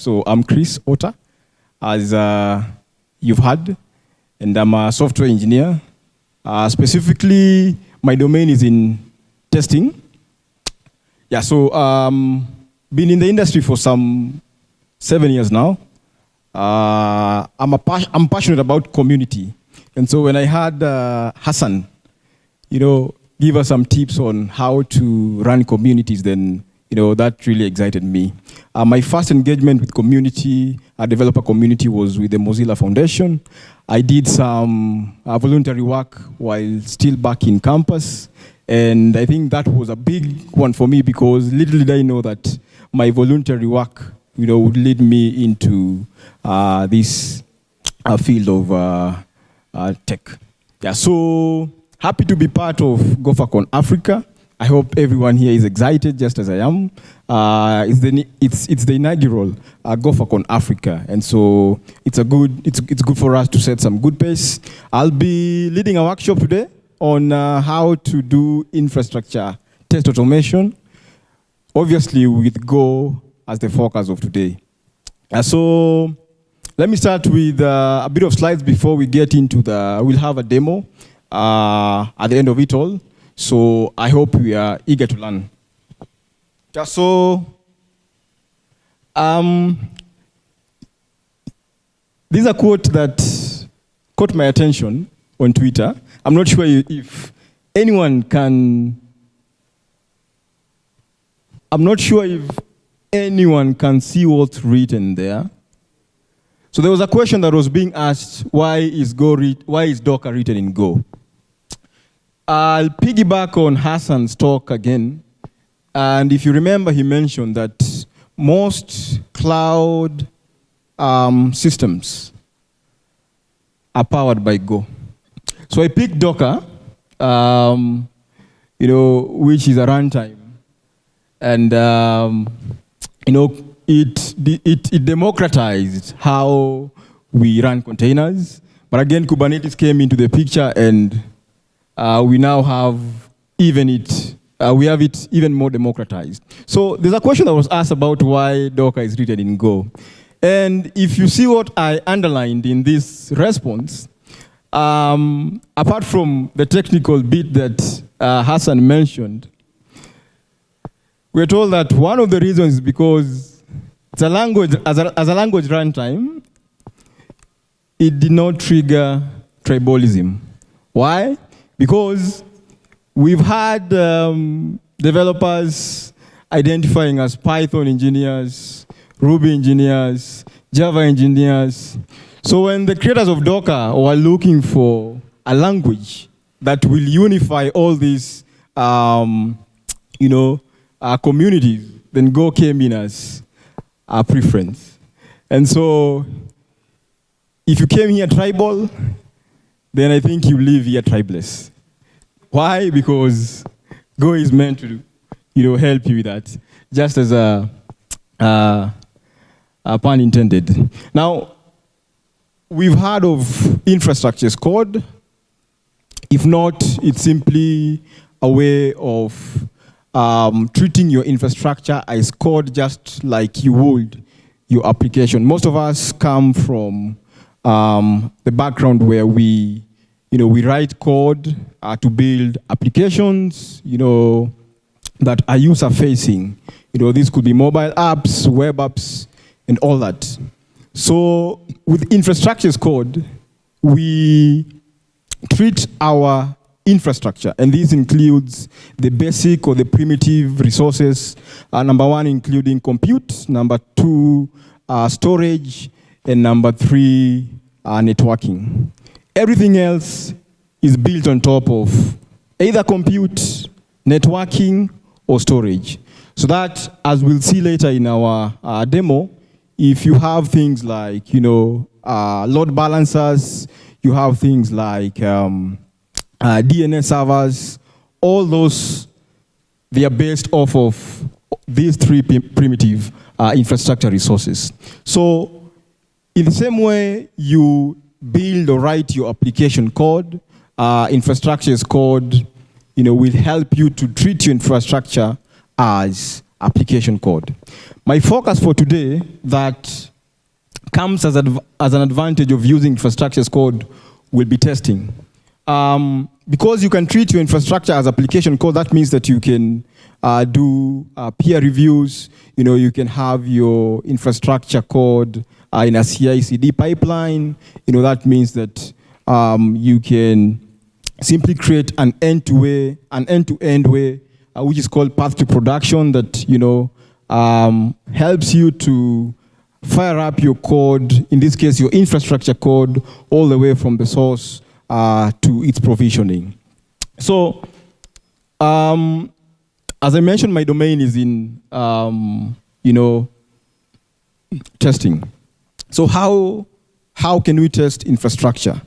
So I'm Chris Otta, as you've heard, and I'm a software engineer. Specifically, my domain is in testing. Yeah, so been in the industry for some 7 years now. I'm passionate about community. And so when I had Hassan, give us some tips on how to run communities, then that really excited me. My first engagement with community, a developer community, was with the Mozilla Foundation. I did some voluntary work while still back in campus. And I think that was a big one for me because little did I know that my voluntary work would lead me into this field of tech. Yeah, so happy to be part of GopherCon Africa. I hope everyone here is excited, just as I am. It's the inaugural GopherCon Africa, and so it's good for us to set some good pace. I'll be leading a workshop today on how to do infrastructure test automation, obviously with Go as the focus of today. So let me start with a bit of slides before we get into we'll have a demo at the end of it all. So I hope we are eager to learn. So this is a quote that caught my attention on Twitter. I'm not sure if anyone can see what's written there. So there was a question that was being asked, why is Docker written in Go? I'll piggyback on Hassan's talk again. And if you remember, he mentioned that most cloud systems are powered by Go. So I picked Docker, which is a runtime. And, it democratized how we run containers. But again, Kubernetes came into the picture, and we now have it even more democratized. So there's a question that was asked about why Docker is written in Go. And if you see what I underlined in this response, apart from the technical bit that Hassan mentioned, we're told that one of the reasons is because it's a language, as a language runtime, it did not trigger tribalism. Why? Because we've had developers identifying as Python engineers, Ruby engineers, Java engineers. So when the creators of Docker were looking for a language that will unify all these, communities, then Go came in as a preference. And so if you came here tribal, then I think you leave here tribeless. Why? Because Go is meant to, help you with that, just as a pun intended. Now, we've heard of infrastructure as code. If not, it's simply a way of treating your infrastructure as code, just like you would your application. Most of us come from the background where we write code to build applications, that are user-facing. This could be mobile apps, web apps, and all that. So with infrastructure as code, we treat our infrastructure, and this includes the basic or the primitive resources. Number one, including compute. Number two, storage. And number three, networking. Everything else is built on top of either compute, networking, or storage. So that, as we'll see later in our demo, if you have things like, load balancers, you have things like DNS servers, all those, they are based off of these three primitive infrastructure resources. So in the same way you build or write your application code, infrastructure as code, will help you to treat your infrastructure as application code. My focus for today that comes as an advantage of using infrastructure as code will be testing. Because you can treat your infrastructure as application code, that means that you can do peer reviews. You can have your infrastructure code in a CI/CD pipeline. That means that you can simply create an end-to-end way, which is called path to production, that helps you to fire up your code, in this case your infrastructure code, all the way from the source to its provisioning. So, as I mentioned, my domain is in testing. So how can we test infrastructure?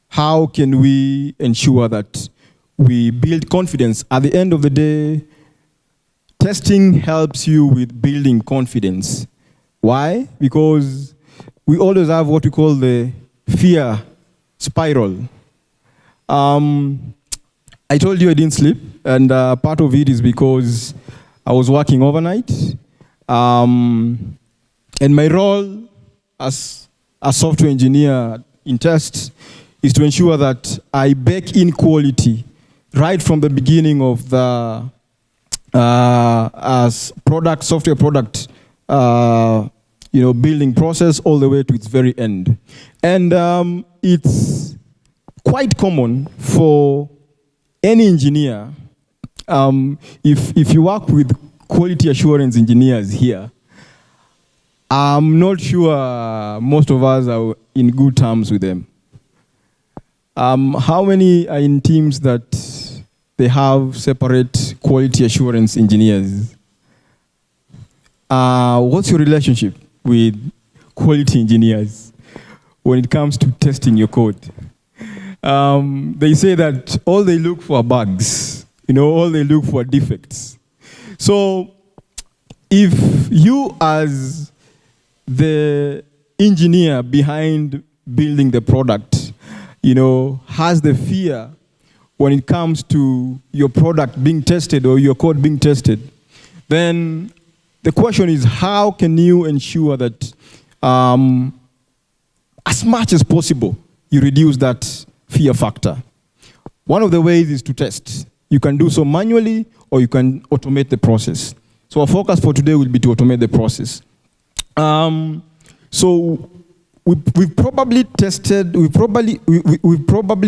How can we ensure that we build confidence? At the end of the day, testing helps you with building confidence. Why? Because we always have what we call the fear spiral. I told you I didn't sleep, and part of it is because I was working overnight. And my role as a software engineer in tests is to ensure that I bake in quality right from the beginning of the software product building process all the way to its very end. And it's quite common for any engineer, if you work with quality assurance engineers here, I'm not sure most of us are in good terms with them. How many are in teams that they have separate quality assurance engineers? What's your relationship with quality engineers when it comes to testing your code? They say that all they look for are bugs, all they look for are defects. So if you as the engineer behind building the product, has the fear when it comes to your product being tested or your code being tested, then the question is, how can you ensure that as much as possible you reduce that fear factor? One of the ways is to test. You can do so manually or you can automate the process. So our focus for today will be to automate the process. So we've probably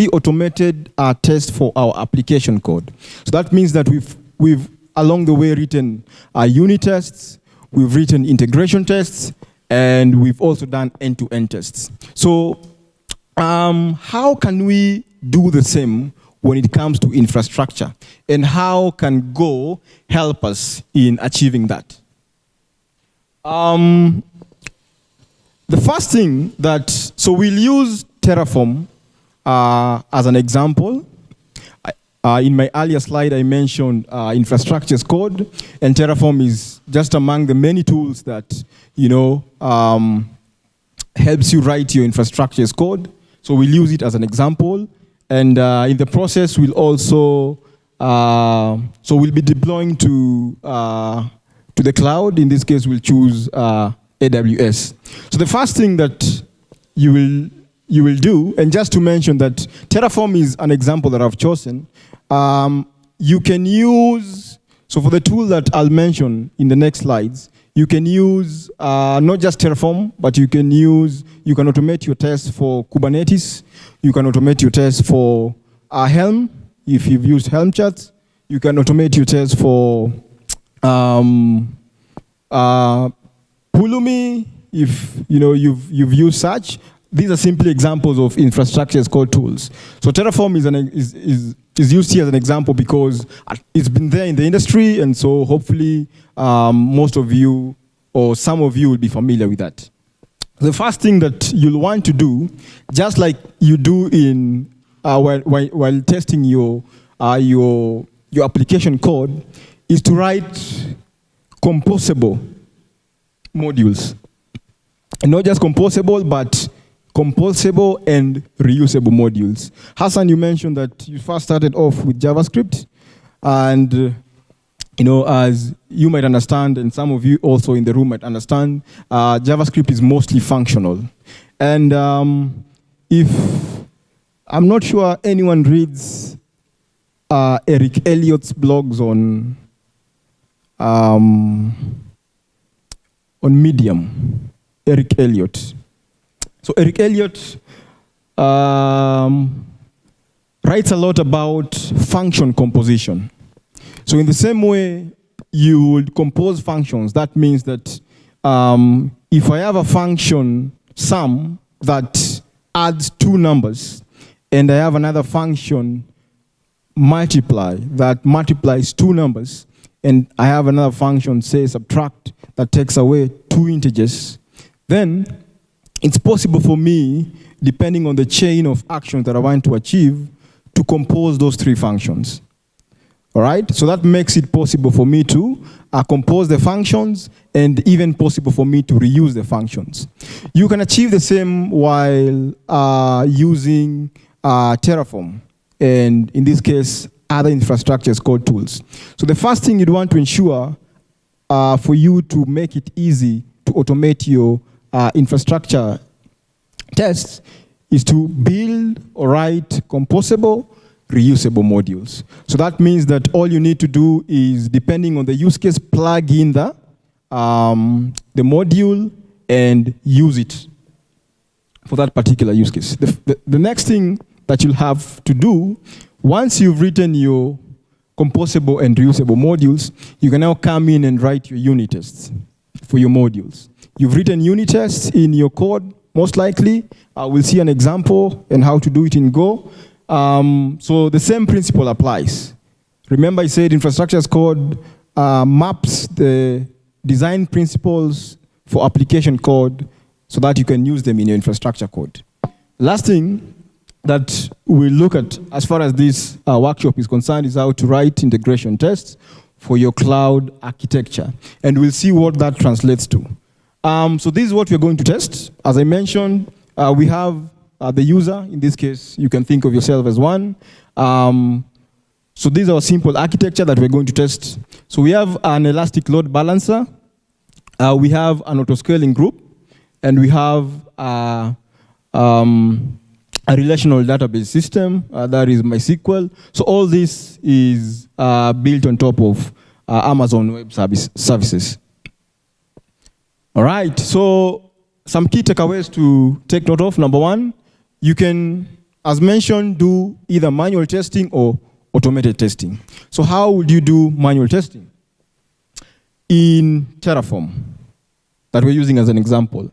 automated our test for our application code. So that means that we've along the way written unit tests, we've written integration tests, and we've also done end-to-end tests. So how can we do the same when it comes to infrastructure? And how can Go help us in achieving that? The first thing so we'll use Terraform as an example. In my earlier slide, I mentioned infrastructure as code, and Terraform is just among the many tools that, helps you write your infrastructure as code. So we'll use it as an example. And in the process, we'll also, so we'll be deploying to the cloud. In this case, we'll choose AWS. So the first thing that you will do, and just to mention that Terraform is an example that I've chosen, you can use, so for the tool that I'll mention in the next slides, you can use not just Terraform, but you can automate your tests for Kubernetes. You can automate your tests for Helm, if you've used Helm charts. You can automate your tests for Pulumi, if you've used such. These are simply examples of infrastructure as code tools. So Terraform is used here as an example because it's been there in the industry, and so hopefully most of you or some of you will be familiar with that. The first thing that you'll want to do, just like you do in while testing your application code, is to write composable modules. And not just composable, but composable and reusable modules. Hassan, you mentioned that you first started off with JavaScript, and as you might understand, and some of you also in the room might understand, JavaScript is mostly functional. And if I'm not sure anyone reads Eric Elliott's blogs on Medium. Eric Elliott. So Eric Elliott writes a lot about function composition. So in the same way you would compose functions, that means that if I have a function sum that adds two numbers, and I have another function multiply that multiplies two numbers, and I have another function, say subtract, that takes away two integers, then it's possible for me, depending on the chain of actions that I want to achieve, to compose those three functions. All right? So that makes it possible for me to compose the functions, and even possible for me to reuse the functions. You can achieve the same while using Terraform, and in this case, other infrastructures called tools. So the first thing you'd want to ensure for you to make it easy to automate your infrastructure tests is to build or write composable, reusable modules. So that means that all you need to do is, depending on the use case, plug in the module and use it for that particular use case. The next thing that you'll have to do, once you've written your composable and reusable modules, you can now come in and write your unit tests for your modules. You've written unit tests in your code, most likely. We'll see an example and how to do it in Go. So the same principle applies. Remember, I said infrastructure as code maps the design principles for application code so that you can use them in your infrastructure code. Last thing that we'll look at as far as this workshop is concerned is how to write integration tests for your cloud architecture. And we'll see what that translates to. So this is what we're going to test. As I mentioned, we have the user. In this case, you can think of yourself as one. So this is our simple architecture that we're going to test. So we have an elastic load balancer. We have an auto-scaling group. And we have a relational database system, that is MySQL. So all this is built on top of Amazon Web Services. All right, so some key takeaways to take note of. Number one, you can, as mentioned, do either manual testing or automated testing. So how would you do manual testing? In Terraform, that we're using as an example.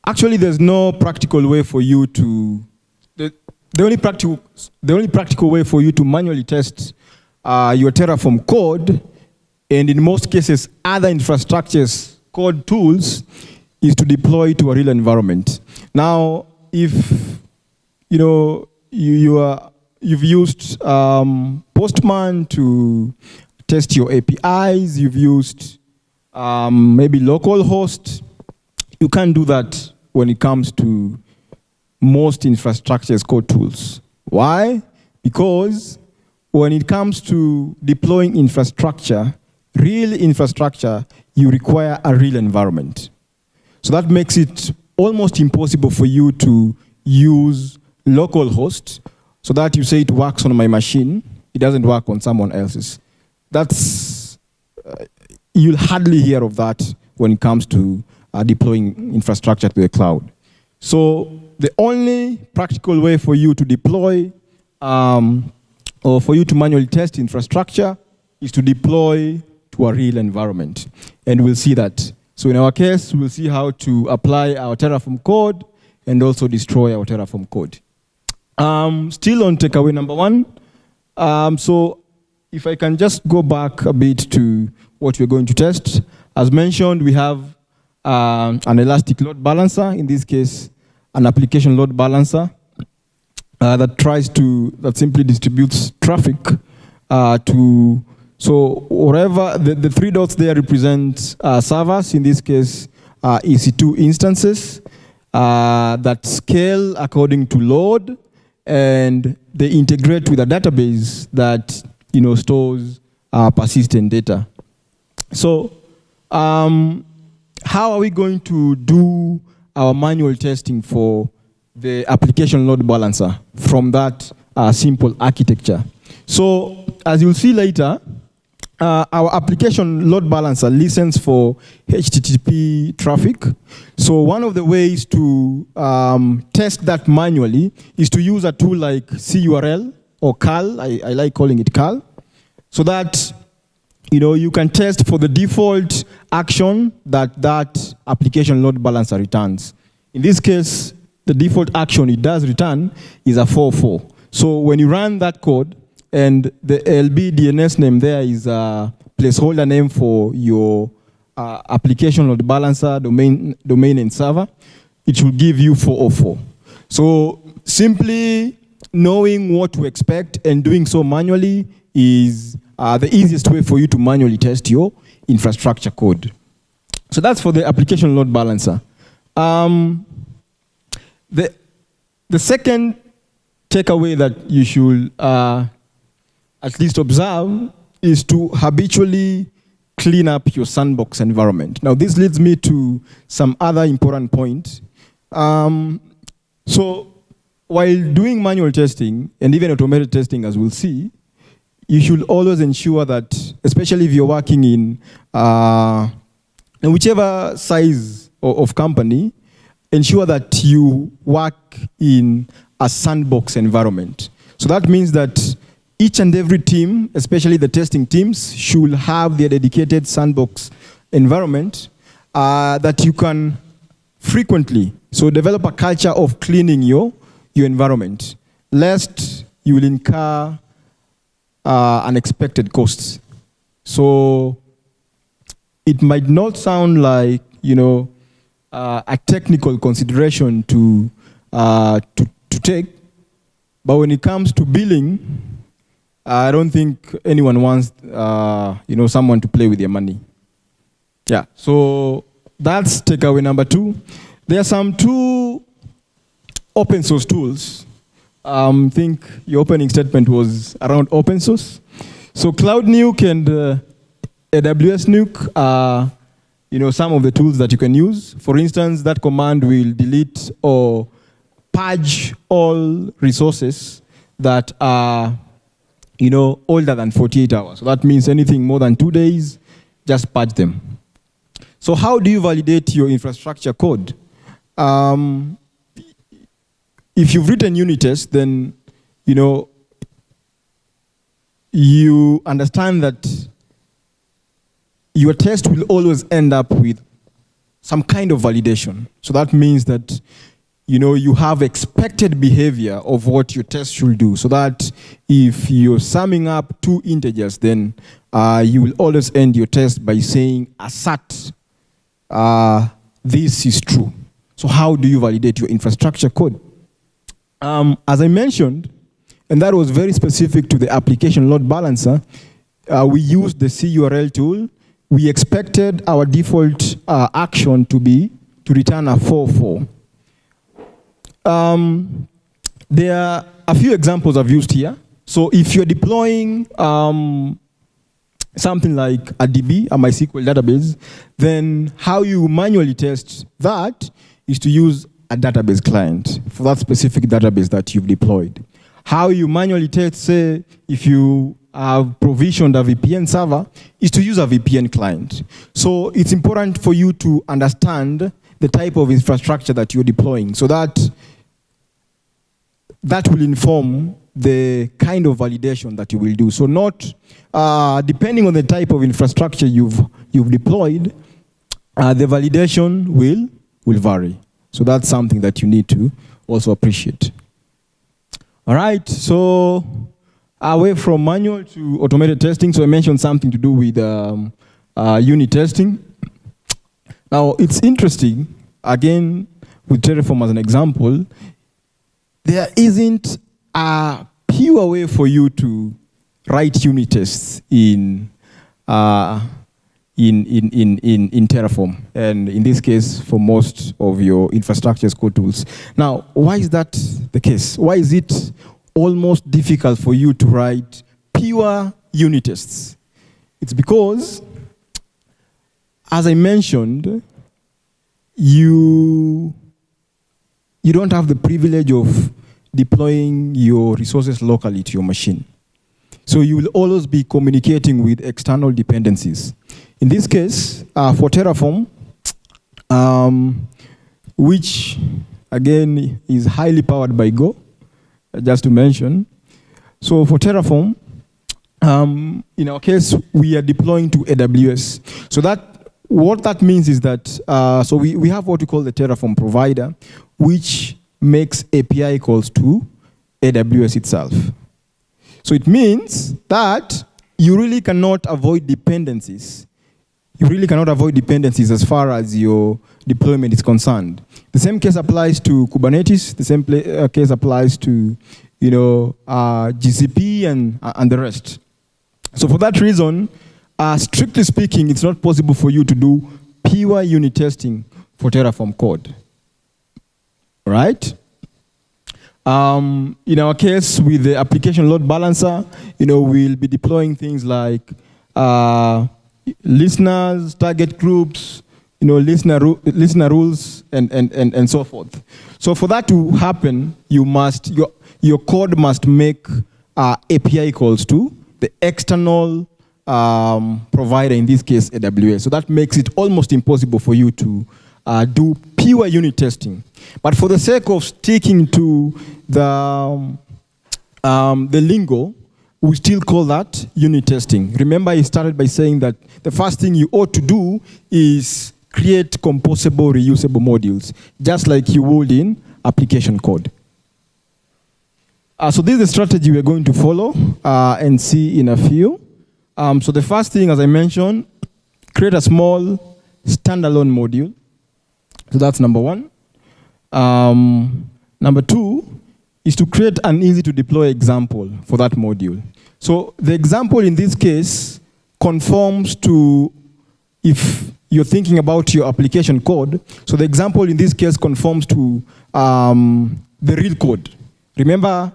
Actually, there's no practical way for you to, the only practical way for you to manually test your Terraform code, and in most cases, other infrastructures code tools, is to deploy to a real environment. Now, if you've used Postman to test your APIs, you've used maybe localhost, you can't do that when it comes to most infrastructures code tools. Why? Because when it comes to deploying infrastructure, real infrastructure, you require a real environment. So that makes it almost impossible for you to use localhost so that you say it works on my machine, it doesn't work on someone else's. That's, you'll hardly hear of that when it comes to deploying infrastructure to the cloud. So the only practical way for you to deploy or for you to manually test infrastructure is to deploy to a real environment. And we'll see that. So in our case, we'll see how to apply our Terraform code and also destroy our Terraform code. Still on takeaway number one. So if I can just go back a bit to what we're going to test. As mentioned, we have an elastic load balancer, in this case, an application load balancer that simply distributes traffic to, so wherever the three dots there represent servers, in this case, EC2 instances that scale according to load, and they integrate with a database that stores persistent data. So how are we going to do our manual testing for the application load balancer from that simple architecture? So as you'll see later, our application load balancer listens for HTTP traffic. So one of the ways to test that manually is to use a tool like CURL or curl. I like calling it curl, so that you can test for the default action that application load balancer returns. In this case, the default action it does return is a 4.4. So when you run that code, and the LB DNS name there is a placeholder name for your application load balancer, domain and server, it will give you 404. So simply knowing what to expect and doing so manually is the easiest way for you to manually test your infrastructure code. So that's for the application load balancer. The second takeaway that you should at least observe is to habitually clean up your sandbox environment. Now this leads me to some other important points. So while doing manual testing and even automated testing, as we'll see, you should always ensure that, especially if you're working in whichever size of company, ensure that you work in a sandbox environment. So that means that each and every team, especially the testing teams, should have their dedicated sandbox environment that you can frequently, so develop a culture of cleaning your environment, lest you will incur unexpected costs. So it might not sound like a technical consideration to take, but when it comes to billing, I don't think anyone wants someone to play with your money. Yeah, so that's takeaway number 2. There are some 2 open source tools. I think your opening statement was around open source. So Cloud Nuke and AWS Nuke are some of the tools that you can use. For instance, that command will delete or purge all resources that are older than 48 hours. So that means anything more than 2 days, just purge them. So how do you validate your infrastructure code? If you've written unit tests, then you understand that your test will always end up with some kind of validation. So that means that you have expected behavior of what your test should do, so that if you're summing up 2 integers, then you will always end your test by saying assert this is true. So how do you validate your infrastructure code? As I mentioned, and that was very specific to the application load balancer, we used the CURL tool. We expected our default action to return a 4.4. There are a few examples I've used here. So if you're deploying something like a DB, a MySQL database, then how you manually test that is to use a database client for that specific database that you've deployed. How you manually test, say, if you have provisioned a VPN server, is to use a VPN client. So it's important for you to understand the type of infrastructure that you're deploying, so that will inform the kind of validation that you will do. So not depending on the type of infrastructure you've deployed, the validation will vary. So that's something that you need to also appreciate. All right, so away from manual to automated testing, so I mentioned something to do with unit testing. Now, it's interesting, again, with Terraform as an example, there isn't a pure way for you to write unit tests in Terraform, and in this case, for most of your infrastructure as code tools. Now, why is that the case? Why is it almost difficult for you to write pure unit tests? It's because, as I mentioned, you don't have the privilege of deploying your resources locally to your machine. So you will always be communicating with external dependencies. In this case, for Terraform, which again is highly powered by Go, just to mention. So for Terraform, in our case, we are deploying to AWS. So what that means is that, so we have what we call the Terraform provider, which makes API calls to AWS itself. So it means that you really cannot avoid dependencies. You really cannot avoid dependencies as far as your deployment is concerned. The same case applies to Kubernetes. The same case applies to, GCP and the rest. So for that reason, strictly speaking, it's not possible for you to do pure unit testing for Terraform code. Right? In our case, with the application load balancer, we'll be deploying things like listeners, target groups, listener rules, and so forth. So for that to happen, your code must make API calls to the external provider, in this case AWS. So that makes it almost impossible for you to do pure unit testing. But for the sake of sticking to the lingo, we still call that unit testing. Remember, I started by saying that the first thing you ought to do is create composable, reusable modules, just like you would in application code. So this is the strategy we're going to follow and see in a few. So the first thing, as I mentioned, create a small standalone module. So that's number one. Number two is to create an easy to deploy example for that module. So the example in this case conforms to, if you're thinking about your application code, so the example in this case conforms to the real code. Remember,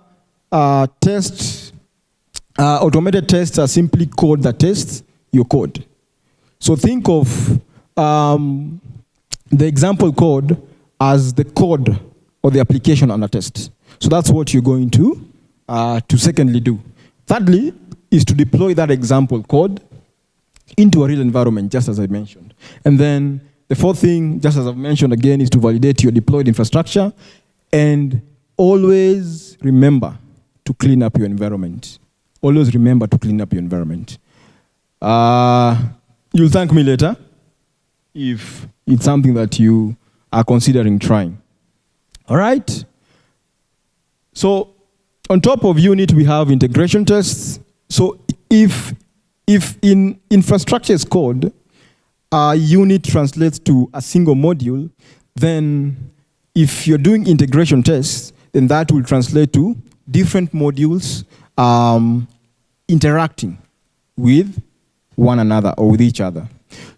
automated tests are simply code that tests your code. So think of the example code as the code or the application on a test. So that's what you're going to secondly do. Thirdly is to deploy that example code into a real environment, just as I mentioned. And then the fourth thing, just as I've mentioned again, is to validate your deployed infrastructure and always remember to clean up your environment. Always remember to clean up your environment. You'll thank me later if it's something that you are considering trying. All right? So on top of unit, we have integration tests. So if in infrastructure as code, unit translates to a single module, then if you're doing integration tests, then that will translate to different modules interacting with one another or with each other.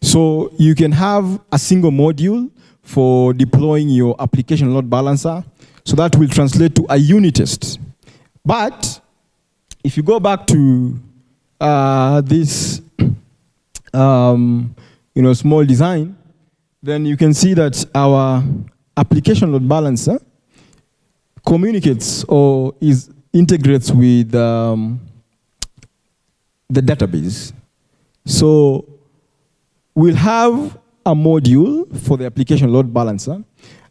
So you can have a single module for deploying your application load balancer. So that will translate to a unit test. But if you go back to this small design, then you can see that our application load balancer communicates or integrates with the database. So we'll have a module for the application load balancer,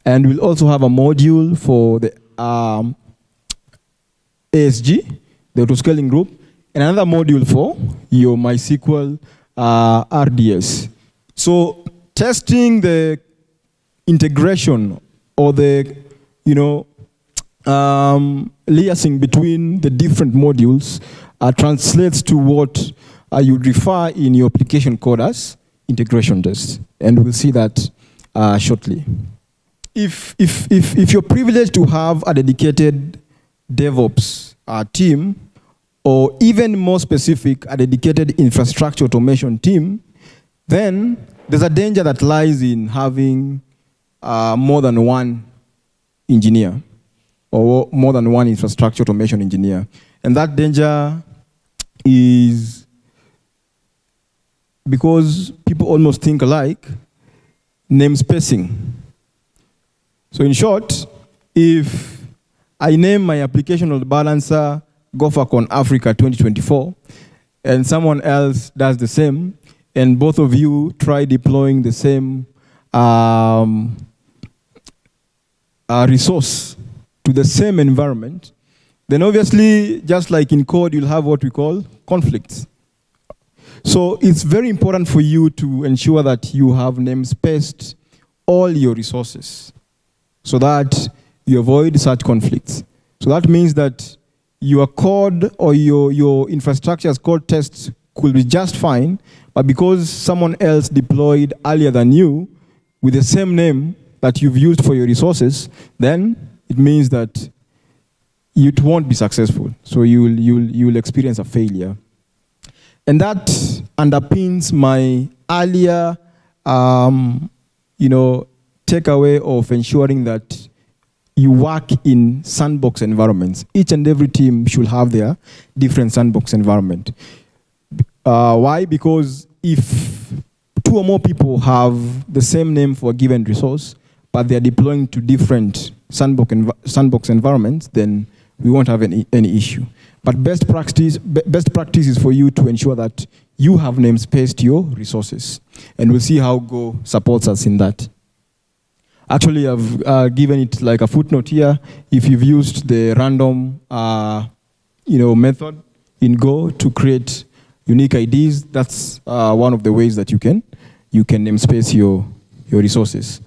and we'll also have a module for the ASG, the autoscaling group, and another module for your MySQL RDS. So testing the integration or the liaising between the different modules translates to what you refer in your application code as integration tests, and we'll see that shortly. If you're privileged to have a dedicated DevOps team, or even more specific, a dedicated infrastructure automation team, then there's a danger that lies in having more than one engineer or more than one infrastructure automation engineer. And that danger is because people almost think alike, name spacing. So in short, if I name my application load balancer GopherCon Africa 2024, and someone else does the same, and both of you try deploying the same resource to the same environment, then obviously, just like in code, you'll have what we call conflicts. So it's very important for you to ensure that you have namespaced all your resources so that you avoid such conflicts. So that means that your code or your infrastructure as code tests could be just fine, but because someone else deployed earlier than you with the same name that you've used for your resources, then it means that it won't be successful. So you'll experience a failure. And that underpins my earlier takeaway of ensuring that you work in sandbox environments. Each and every team should have their different sandbox environment. Why? Because if two or more people have the same name for a given resource, but they're deploying to different sandbox environments, then we won't have any issue. But best practice is for you to ensure that you have namespaced your resources. And we'll see how Go supports us in that. Actually, I've given it like a footnote here. If you've used the random method in Go to create unique IDs, that's one of the ways that you can namespace your resources.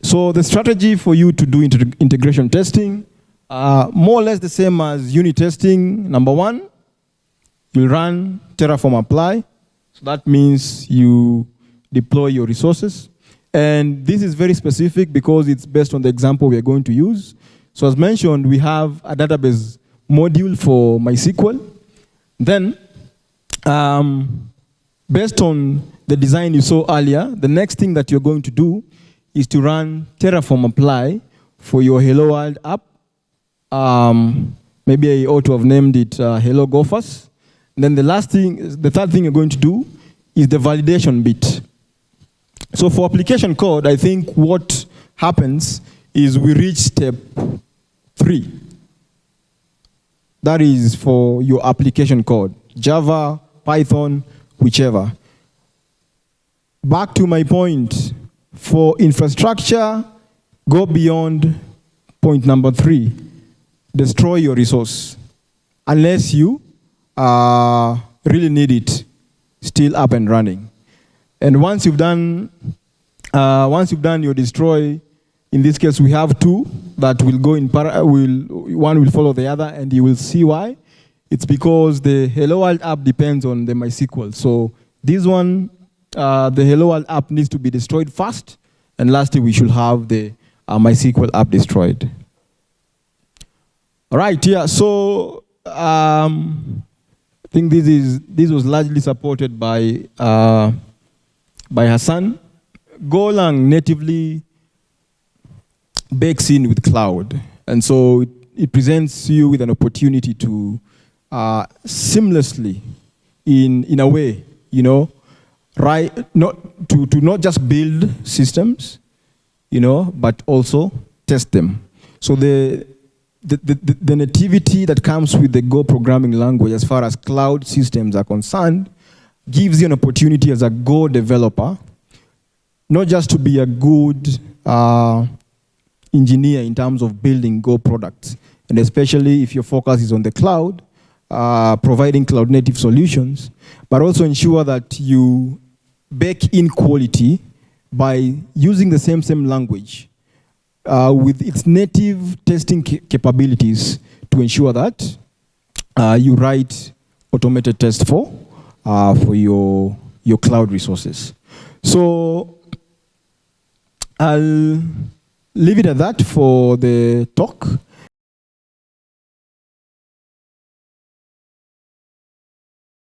So the strategy for you to do integration testing, more or less the same as unit testing. Number one, you'll run Terraform apply. So that means you deploy your resources. And this is very specific because it's based on the example we are going to use. So as mentioned, we have a database module for MySQL. Then, based on the design you saw earlier, the next thing that you're going to do is to run Terraform apply for your Hello World app. Maybe I ought to have named it Hello Gophers. And then the third thing you're going to do is the validation bit. So for application code, I think what happens is we reach step 3. That is for your application code, Java, Python, whichever. Back to my point, for infrastructure, go beyond point number 3. Destroy your resource unless you really need it still up and running. And once you've done your destroy, in this case we have 2 that will go in one will follow the other, and you will see why. It's because the Hello World app depends on the MySQL. So this one, the Hello World app needs to be destroyed first, and lastly we should have the MySQL app destroyed. All right, yeah. So I think this was largely supported by Hassan. Golang natively bakes in with cloud, and so it presents you with an opportunity to seamlessly, in a way, not just build systems, but also test them. So the nativity that comes with the Go programming language as far as cloud systems are concerned gives you an opportunity as a Go developer, not just to be a good engineer in terms of building Go products, and especially if your focus is on the cloud, providing cloud native solutions, but also ensure that you bake in quality by using the same language with its native testing capabilities to ensure that you write automated tests for your cloud resources. So I'll leave it at that for the talk.